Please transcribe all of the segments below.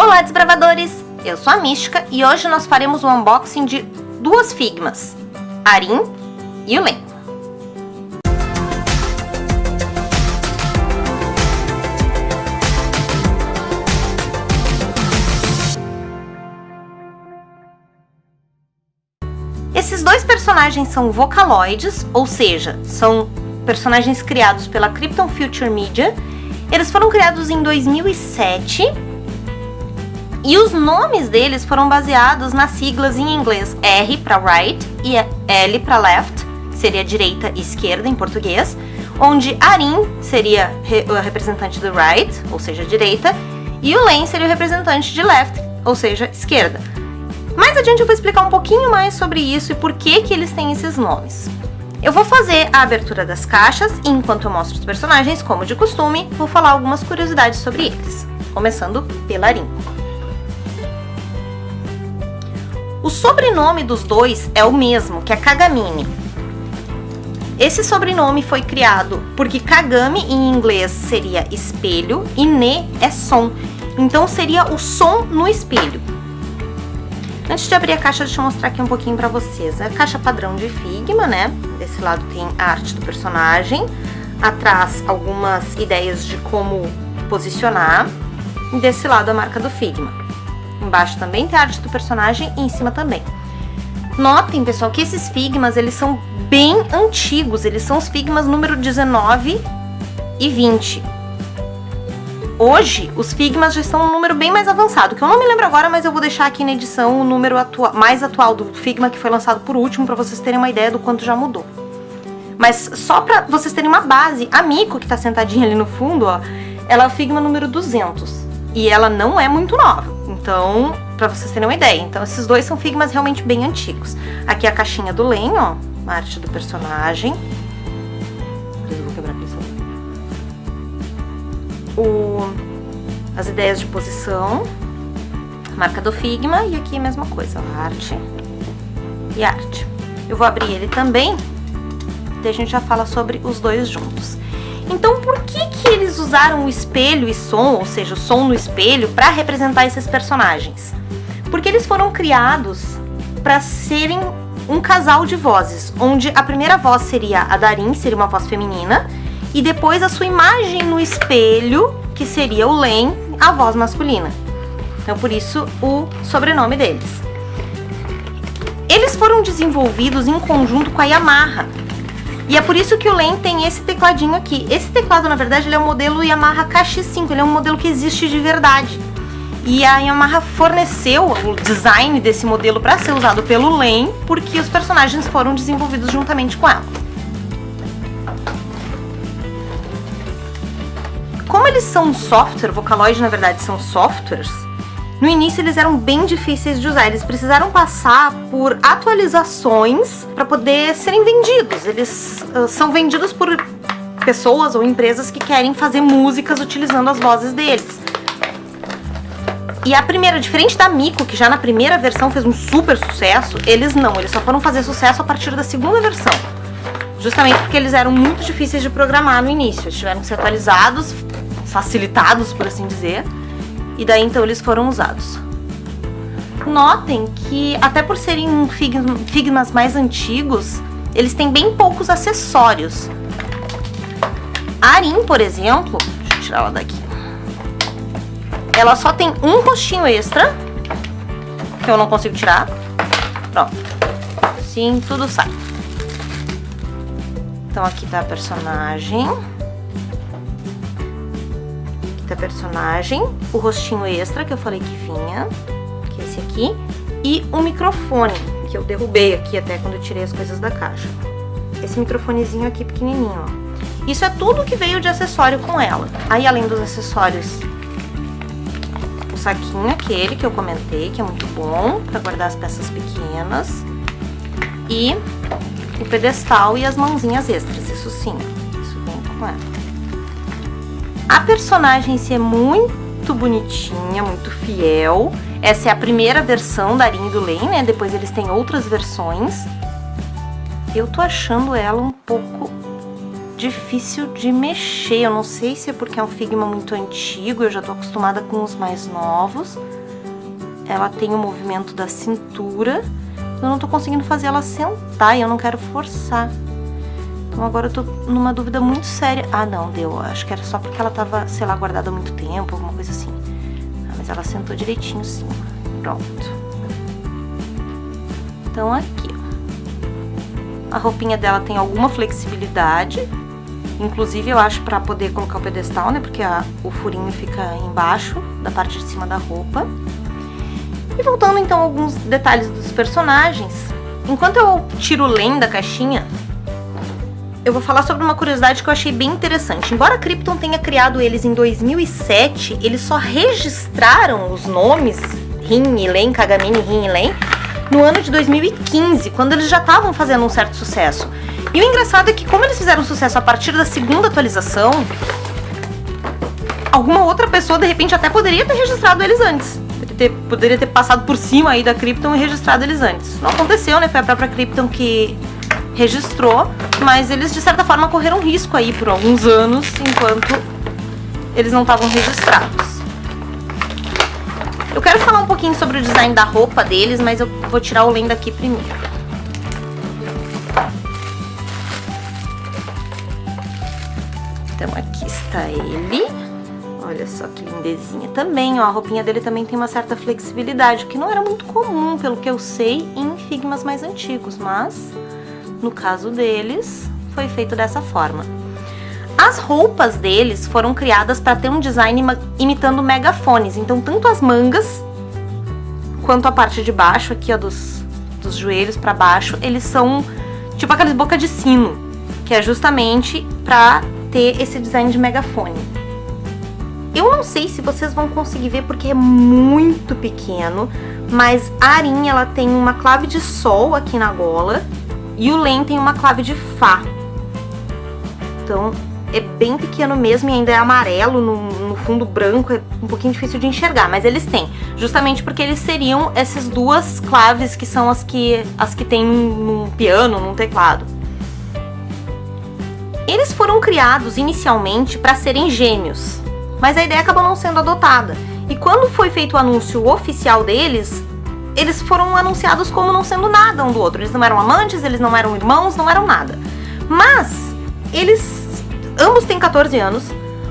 Olá, desbravadores! Eu sou a Mística e hoje nós faremos o unboxing de duas Figmas, Arin e o Len. Esses dois personagens são Vocaloids, ou seja, são personagens criados pela Krypton Future Media. Eles foram criados em 2007 e os nomes deles foram baseados nas siglas em inglês R para right e L para left, que seria direita e esquerda em português, onde Arin seria o representante do right, ou seja, direita, e o Len seria o representante de left, ou seja, esquerda. Mais adiante eu vou explicar um pouquinho mais sobre isso e por que eles têm esses nomes. Eu vou fazer a abertura das caixas e enquanto eu mostro os personagens, como de costume, vou falar algumas curiosidades sobre eles, começando pela Arin. O sobrenome dos dois é o mesmo, que é Kagami. Esse sobrenome foi criado porque Kagami em inglês seria espelho e Ne é som, então seria o som no espelho. Antes de abrir a caixa, deixa eu mostrar aqui um pouquinho pra vocês. É a caixa padrão de Figma, né? Desse lado tem a arte do personagem, atrás algumas ideias de como posicionar, e desse lado a marca do Figma. Embaixo também tem a arte do personagem e em cima também. Notem, pessoal, que esses Figmas, eles são bem antigos. Eles são os Figmas número 19 e 20. Hoje, os Figmas já estão num número bem mais avançado, que eu não me lembro agora, mas eu vou deixar aqui na edição o número mais atual do Figma, que foi lançado por último, para vocês terem uma ideia do quanto já mudou. Mas só para vocês terem uma base, a Miko, que tá sentadinha ali no fundo, ó, ela é o Figma número 200. E ela não é muito nova. Então, pra vocês terem uma ideia. Então, esses dois são Figmas realmente bem antigos. Aqui é a caixinha do Len, ó. A arte do personagem. Eu vou quebrar aqui só. As ideias de posição. Marca do Figma. E aqui a mesma coisa, ó. Arte e arte. Eu vou abrir ele também. E a gente já fala sobre os dois juntos. Então, por que eles usaram o espelho e som, ou seja, o som no espelho, para representar esses personagens? Porque eles foram criados para serem um casal de vozes, onde a primeira voz seria a da Arin, seria uma voz feminina, e depois a sua imagem no espelho, que seria o Len, a voz masculina. Então, por isso, o sobrenome deles. Eles foram desenvolvidos em conjunto com a Yamaha. E é por isso que o Len tem esse tecladinho aqui. Esse teclado, na verdade, ele é o modelo Yamaha KX5, ele é um modelo que existe de verdade. E a Yamaha forneceu o design desse modelo para ser usado pelo Len, porque os personagens foram desenvolvidos juntamente com ela. Como eles são um software, Vocaloid na verdade são softwares, no início eles eram bem difíceis de usar, eles precisaram passar por atualizações para poder serem vendidos. Eles são vendidos por pessoas ou empresas que querem fazer músicas utilizando as vozes deles. E a primeira, diferente da Miko, que já na primeira versão fez um super sucesso, eles só foram fazer sucesso a partir da segunda versão. Justamente porque eles eram muito difíceis de programar no início, eles tiveram que ser atualizados, facilitados, por assim dizer. E daí então eles foram usados. Notem que até por serem Figmas mais antigos, eles têm bem poucos acessórios. A Arin, por exemplo, deixa eu tirar ela daqui. Ela só tem um rostinho extra, que eu não consigo tirar. Pronto. Assim tudo sai. Então aqui tá a personagem. O rostinho extra que eu falei que vinha, que é esse aqui, e o microfone, que eu derrubei aqui até quando eu tirei as coisas da caixa. Esse microfonezinho aqui pequenininho, ó. Isso é tudo que veio de acessório com ela. Aí, além dos acessórios, o saquinho aquele que eu comentei, que é muito bom para guardar as peças pequenas, e o pedestal e as mãozinhas extras, isso sim, isso vem com ela. A personagem em si é muito bonitinha, muito fiel. Essa é a primeira versão da Arin e do Len, né? Depois eles têm outras versões. Eu tô achando ela um pouco difícil de mexer. Eu não sei se é porque é um Figma muito antigo, eu já tô acostumada com os mais novos. Ela tem o movimento da cintura, eu não tô conseguindo fazer ela sentar e eu não quero forçar. Então agora eu tô numa dúvida muito séria. Ah, não, deu. Acho que era só porque ela tava, sei lá, guardada há muito tempo, alguma coisa assim. Ah, mas ela sentou direitinho sim. Pronto. Então aqui, ó. A roupinha dela tem alguma flexibilidade. Inclusive eu acho pra poder colocar o pedestal, né? Porque o furinho fica embaixo da parte de cima da roupa. E voltando então a alguns detalhes dos personagens. Enquanto eu tiro o Len da caixinha, eu vou falar sobre uma curiosidade que eu achei bem interessante. Embora a Krypton tenha criado eles em 2007, eles só registraram os nomes Rin e Len, Kagamine, Rin e Len, no ano de 2015, quando eles já estavam fazendo um certo sucesso. E o engraçado é que como eles fizeram sucesso a partir da segunda atualização, alguma outra pessoa de repente até poderia ter registrado eles antes. Poderia ter passado por cima aí da Krypton e registrado eles antes. Não aconteceu, né? Foi a própria Krypton que registrou, mas eles de certa forma correram risco aí por alguns anos, enquanto eles não estavam registrados. Eu quero falar um pouquinho sobre o design da roupa deles, mas eu vou tirar o Len daqui primeiro. Então aqui está ele. Olha só que lindezinha também, ó, a roupinha dele também tem uma certa flexibilidade, que não era muito comum, pelo que eu sei, em Figmas mais antigos, mas no caso deles, foi feito dessa forma. As roupas deles foram criadas para ter um design imitando megafones. Então, tanto as mangas, quanto a parte de baixo, aqui ó, dos joelhos para baixo, eles são tipo aquelas boca de sino, que é justamente para ter esse design de megafone. Eu não sei se vocês vão conseguir ver porque é muito pequeno, mas a Arin, ela tem uma clave de sol aqui na gola, e o Len tem uma clave de Fá. Então, é bem pequeno mesmo e ainda é amarelo, no fundo branco, é um pouquinho difícil de enxergar, mas eles têm. Justamente porque eles seriam essas duas claves que são as que tem num piano, num teclado. Eles foram criados inicialmente para serem gêmeos, mas a ideia acabou não sendo adotada. E quando foi feito o anúncio oficial deles, eles foram anunciados como não sendo nada um do outro. Eles não eram amantes, eles não eram irmãos, não eram nada. Mas ambos têm 14 anos.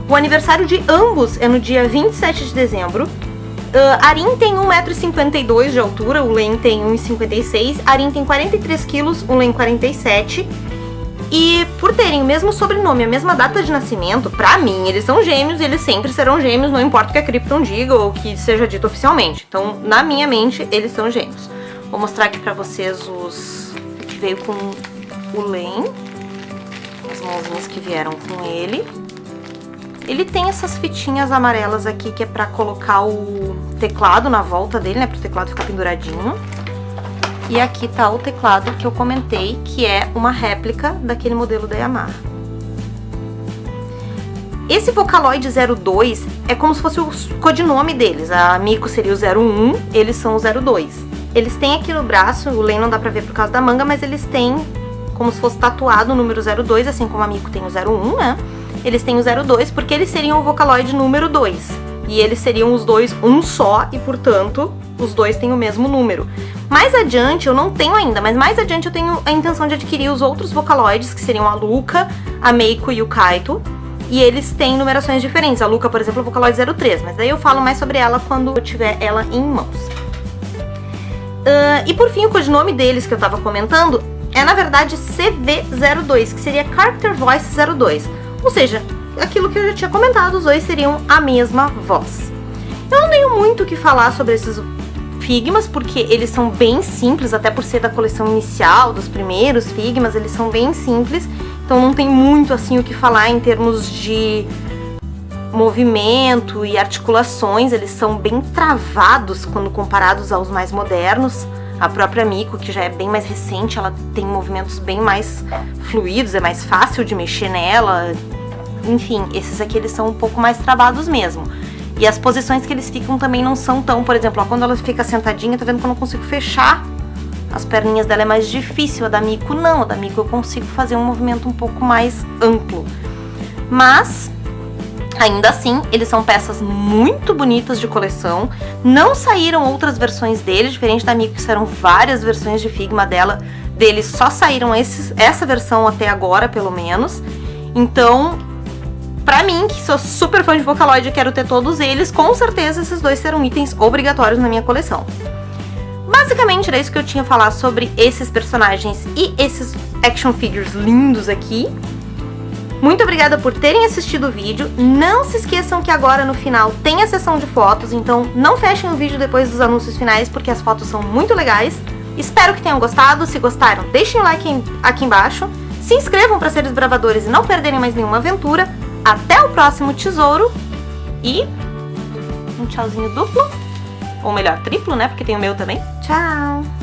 O aniversário de ambos é no dia 27 de dezembro. Arin tem 1,52 m de altura, o Len tem 1,56 m. Arin tem 43 quilos, o Len 47. E por terem o mesmo sobrenome, a mesma data de nascimento, pra mim, eles são gêmeos e eles sempre serão gêmeos, não importa o que a Krypton diga ou o que seja dito oficialmente. Então, na minha mente, eles são gêmeos. Vou mostrar aqui pra vocês o que veio com o Len, as mãozinhas que vieram com ele. Ele tem essas fitinhas amarelas aqui, que é pra colocar o teclado na volta dele, né, pro teclado ficar penduradinho. E aqui tá o teclado que eu comentei, que é uma réplica daquele modelo da Yamaha. Esse Vocaloid 02 é como se fosse o codinome deles. A Miko seria o 01, eles são o 02. Eles têm aqui no braço, o Len não dá pra ver por causa da manga, mas eles têm como se fosse tatuado o número 02, assim como a Miko tem o 01, né? Eles têm o 02 porque eles seriam o Vocaloid número 2. E eles seriam os dois um só e, portanto, os dois têm o mesmo número. Mais adiante, eu não tenho ainda, mas mais adiante eu tenho a intenção de adquirir os outros Vocaloids, que seriam a Luca, a Meiko e o Kaito. E eles têm numerações diferentes. A Luca, por exemplo, é o Vocaloid 03, mas daí eu falo mais sobre ela quando eu tiver ela em mãos. E por fim, o codinome deles que eu tava comentando é, na verdade, CV02, que seria Character Voice 02. Ou seja, aquilo que eu já tinha comentado, os dois seriam a mesma voz. Eu não tenho muito o que falar sobre esses Figmas, porque eles são bem simples, até por ser da coleção inicial, dos primeiros Figmas, eles são bem simples, então não tem muito assim o que falar em termos de movimento e articulações. Eles são bem travados quando comparados aos mais modernos. A própria Miko, que já é bem mais recente, ela tem movimentos bem mais fluidos, é mais fácil de mexer nela. Enfim, esses aqui eles são um pouco mais travados mesmo. E as posições que eles ficam também não são tão, por exemplo, ó, quando ela fica sentadinha, tá vendo que eu não consigo fechar as perninhas dela é mais difícil, a da Miko não, a da Miko eu consigo fazer um movimento um pouco mais amplo. Mas, ainda assim, eles são peças muito bonitas de coleção, não saíram outras versões dele, diferente da Miko que saíram várias versões de Figma deles só saíram essa versão até agora, pelo menos. Então, pra mim, que sou super fã de Vocaloid e quero ter todos eles, com certeza esses dois serão itens obrigatórios na minha coleção. Basicamente era isso que eu tinha a falar sobre esses personagens e esses action figures lindos aqui. Muito obrigada por terem assistido o vídeo. Não se esqueçam que agora no final tem a sessão de fotos, então não fechem o vídeo depois dos anúncios finais, porque as fotos são muito legais. Espero que tenham gostado. Se gostaram, deixem o like aqui embaixo. Se inscrevam para ser desbravadores e não perderem mais nenhuma aventura. Até o próximo tesouro. E um tchauzinho duplo. Ou melhor, triplo, né? Porque tem o meu também. Tchau!